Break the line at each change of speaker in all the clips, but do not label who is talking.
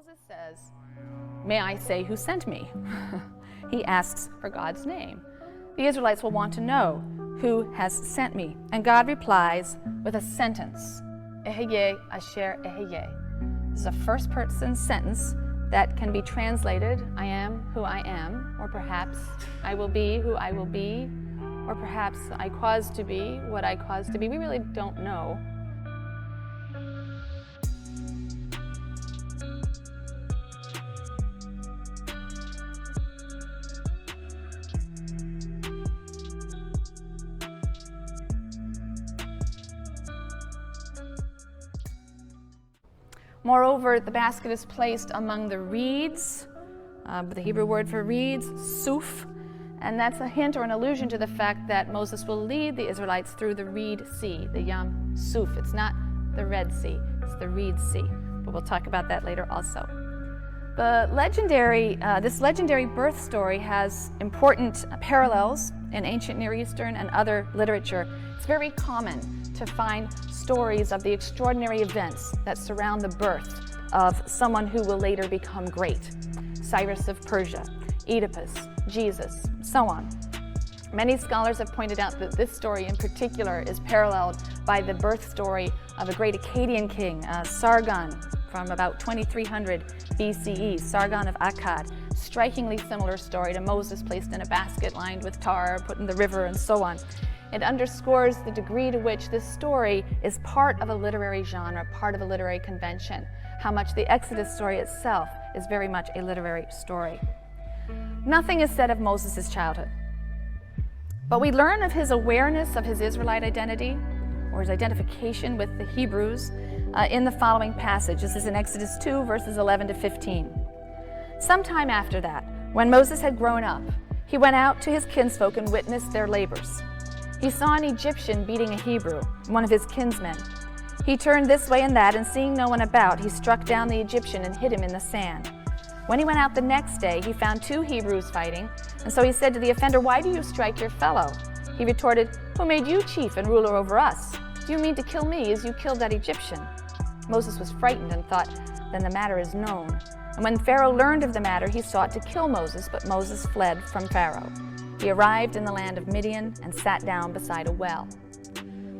Moses says, "May I say who sent me?" He asks for God's name. The Israelites will want to know who has sent me. And God replies with a sentence, Ehye asher ehye. This is a first-person sentence that can be translated, I am who I am, or perhaps I will be who I will be, or perhaps I cause to be what I cause to be. We really don't know. Moreover, the basket is placed among the reeds, the Hebrew word for reeds, suf, and that's a hint or an allusion to the fact that Moses will lead the Israelites through the Reed Sea, the Yam Suf. It's not the Red Sea, it's the Reed Sea, but we'll talk about that later also. This legendary birth story has important parallels in ancient Near Eastern and other literature. It's very common to find stories of the extraordinary events that surround the birth of someone who will later become great. Cyrus of Persia, Oedipus, Jesus, so on. Many scholars have pointed out that this story in particular is paralleled by the birth story of a great Akkadian king, Sargon, from about 2300 BCE, Sargon of Akkad. Strikingly similar story to Moses placed in a basket lined with tar, put in the river, and so on. It underscores the degree to which this story is part of a literary genre, part of a literary convention, how much the Exodus story itself is very much a literary story. Nothing is said of Moses' childhood, but we learn of his awareness of his Israelite identity, or his identification with the Hebrews, in the following passage. This is in Exodus 2, verses 11 to 15. Sometime after that, when Moses had grown up, he went out to his kinsfolk and witnessed their labors. He saw an Egyptian beating a Hebrew, one of his kinsmen. He turned this way and that, and seeing no one about, he struck down the Egyptian and hid him in the sand. When he went out the next day, he found two Hebrews fighting, and so he said to the offender, "Why do you strike your fellow?" He retorted, "Who made you chief and ruler over us? Do you mean to kill me as you killed that Egyptian?" Moses was frightened and thought, "Then the matter is known." And when Pharaoh learned of the matter, he sought to kill Moses, but Moses fled from Pharaoh. He arrived in the land of Midian and sat down beside a well.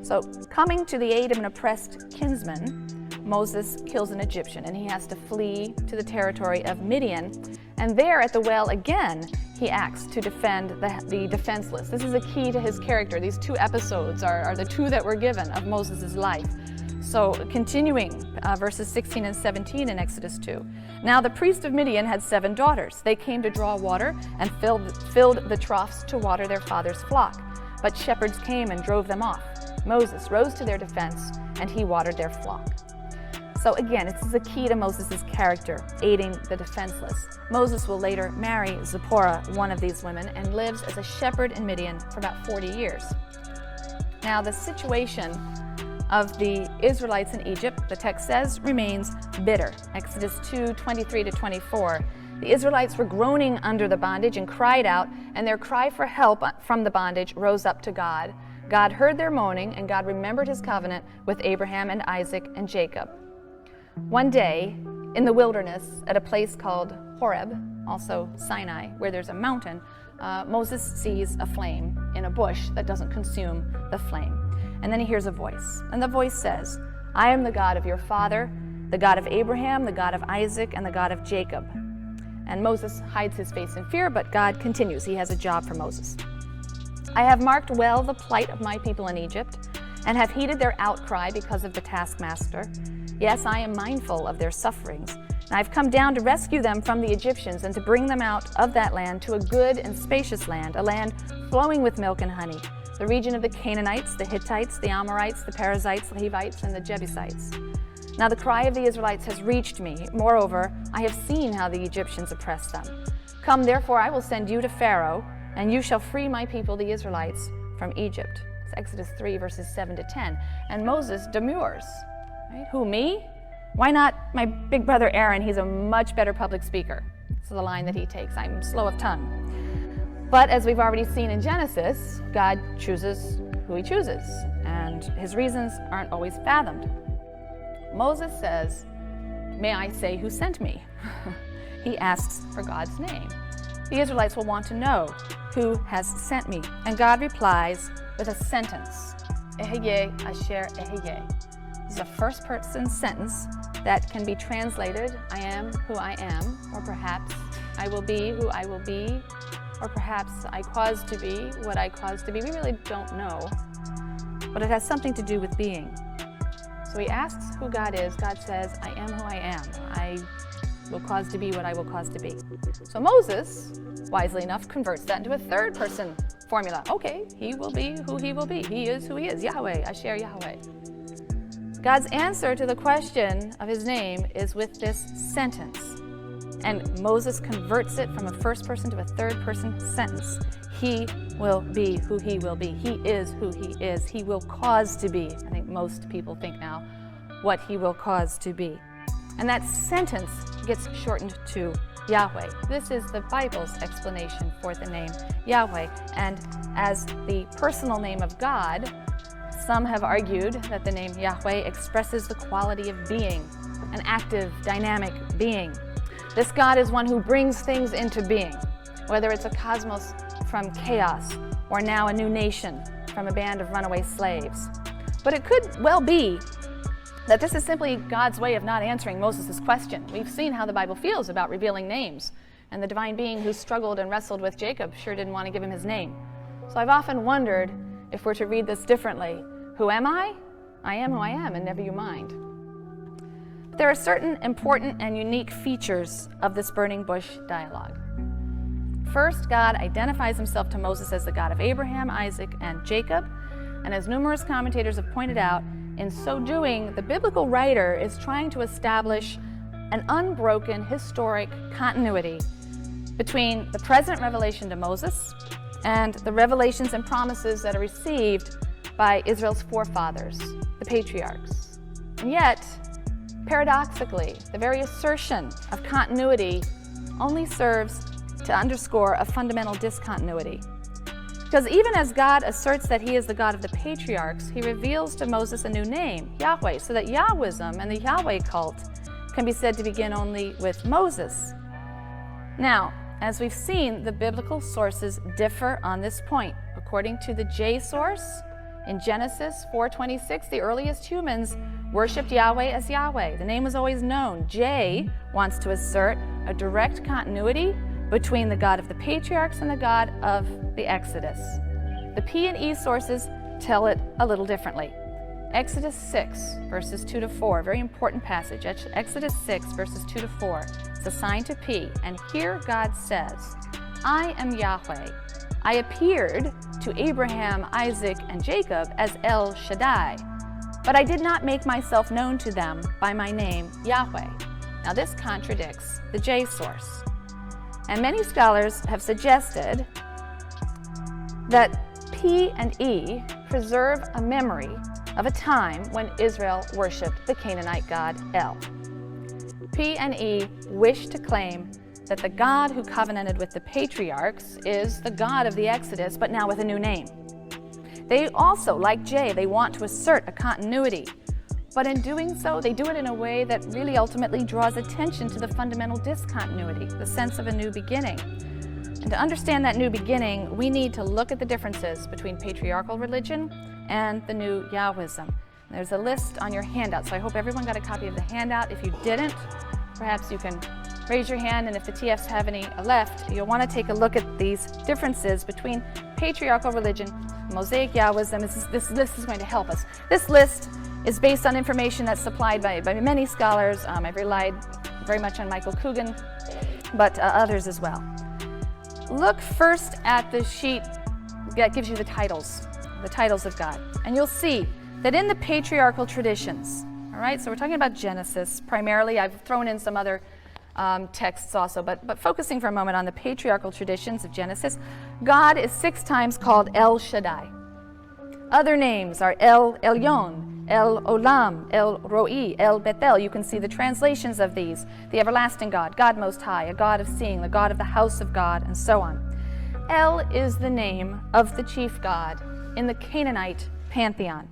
So, coming to the aid of an oppressed kinsman, Moses kills an Egyptian, and he has to flee to the territory of Midian. And there at the well again, he acts to defend the defenseless. This is a key to his character. These two episodes are the two that were given of Moses' life. So continuing verses 16 and 17 in Exodus 2. Now the priest of Midian had 7 daughters. They came to draw water and filled the troughs to water their father's flock. But shepherds came and drove them off. Moses rose to their defense, and he watered their flock. So again, this is a key to Moses' character, aiding the defenseless. Moses will later marry Zipporah, one of these women, and lives as a shepherd in Midian for about 40 years. Now the situation of the Israelites in Egypt, the text says, remains bitter. Exodus 2, 23 to 24. The Israelites were groaning under the bondage and cried out, and their cry for help from the bondage rose up to God. God heard their moaning, and God remembered his covenant with Abraham and Isaac and Jacob. One day, in the wilderness, at a place called Horeb, also Sinai, where there's a mountain, Moses sees a flame in a bush that doesn't consume the flame. And then he hears a voice, and the voice says, "I am the God of your father, the God of Abraham, the God of Isaac, and the God of Jacob." And Moses hides his face in fear, but God continues. He has a job for Moses. "I have marked well the plight of my people in Egypt, and have heeded their outcry because of the taskmaster. Yes, I am mindful of their sufferings, and I have come down to rescue them from the Egyptians and to bring them out of that land to a good and spacious land, a land flowing with milk and honey, the region of the Canaanites, the Hittites, the Amorites, the Perizzites, the Hivites, and the Jebusites. Now the cry of the Israelites has reached me. Moreover, I have seen how the Egyptians oppress them. Come, therefore, I will send you to Pharaoh, and you shall free my people, the Israelites, from Egypt." It's Exodus 3, verses 7 to 10. And Moses demurs. Right? Who, me? Why not my big brother Aaron? He's a much better public speaker. This is the line that he takes. I'm slow of tongue. But as we've already seen in Genesis, God chooses who he chooses, and his reasons aren't always fathomed. Moses says, may I say who sent me? He asks for God's name. The Israelites will want to know who has sent me. And God replies with a sentence. Ehye asher ehye. This is a first-person sentence that can be translated, I am who I am, or perhaps I will be who I will be, or perhaps I cause to be what I cause to be. We really don't know, but it has something to do with being. So he asks who God is. God says, I am who I am. I will cause to be what I will cause to be. So Moses, wisely enough, converts that into a third-person formula. Okay, he will be who he will be. He is who he is. Yahweh, Asher Yahweh. God's answer to the question of his name is with this sentence. And Moses converts it from a first person to a third person sentence. He will be who he will be. He is who he is. He will cause to be. I think most people think now what he will cause to be. And that sentence gets shortened to Yahweh. This is the Bible's explanation for the name Yahweh. And as the personal name of God, some have argued that the name Yahweh expresses the quality of being, an active, dynamic being. This God is one who brings things into being, whether it's a cosmos from chaos or now a new nation from a band of runaway slaves. But it could well be that this is simply God's way of not answering Moses' question. We've seen how the Bible feels about revealing names, and the divine being who struggled and wrestled with Jacob sure didn't want to give him his name. So I've often wondered if we're to read this differently. Who am I? I am who I am, and never you mind. There are certain important and unique features of this burning bush dialogue. First, God identifies himself to Moses as the God of Abraham, Isaac, and Jacob. And as numerous commentators have pointed out, in so doing, the biblical writer is trying to establish an unbroken historic continuity between the present revelation to Moses and the revelations and promises that are received by Israel's forefathers, the patriarchs. And yet, paradoxically, the very assertion of continuity only serves to underscore a fundamental discontinuity. Because even as God asserts that he is the God of the patriarchs, he reveals to Moses a new name, Yahweh, so that Yahwism and the Yahweh cult can be said to begin only with Moses. Now, as we've seen, the biblical sources differ on this point. According to the J source, in Genesis 4:26, the earliest humans worshipped Yahweh as Yahweh. The name was always known. J wants to assert a direct continuity between the God of the patriarchs and the God of the Exodus. The P and E sources tell it a little differently. Exodus 6, verses 2 to 4, very important passage. Exodus 6, verses 2 to 4. It's assigned to P, and here God says, I am Yahweh. I appeared to Abraham, Isaac, and Jacob as El Shaddai, but I did not make myself known to them by my name, Yahweh. Now this contradicts the J source. And many scholars have suggested that P and E preserve a memory of a time when Israel worshipped the Canaanite god El. P and E wish to claim that the God who covenanted with the patriarchs is the God of the Exodus, but now with a new name. They also, like J, they want to assert a continuity. But in doing so, they do it in a way that really ultimately draws attention to the fundamental discontinuity, the sense of a new beginning. And to understand that new beginning, we need to look at the differences between patriarchal religion and the new Yahwism. There's a list on your handout, so I hope everyone got a copy of the handout. If you didn't, perhaps you can raise your hand, and if the TFs have any left, you'll want to take a look at these differences between patriarchal religion, Mosaic Yahwism. This list is going to help us. This list is based on information that's supplied by many scholars. I've relied very much on Michael Coogan, but others as well. Look first at the sheet that gives you the titles of God. And you'll see that in the patriarchal traditions, all right, so we're talking about Genesis primarily. I've thrown in some other texts also, but focusing for a moment on the patriarchal traditions of Genesis, God is 6 times called El Shaddai. Other names are El Elyon, El Olam, El Roi, El Bethel. You can see the translations of these. The everlasting God, God Most High, a God of seeing, the God of the house of God, and so on. El is the name of the chief god in the Canaanite pantheon.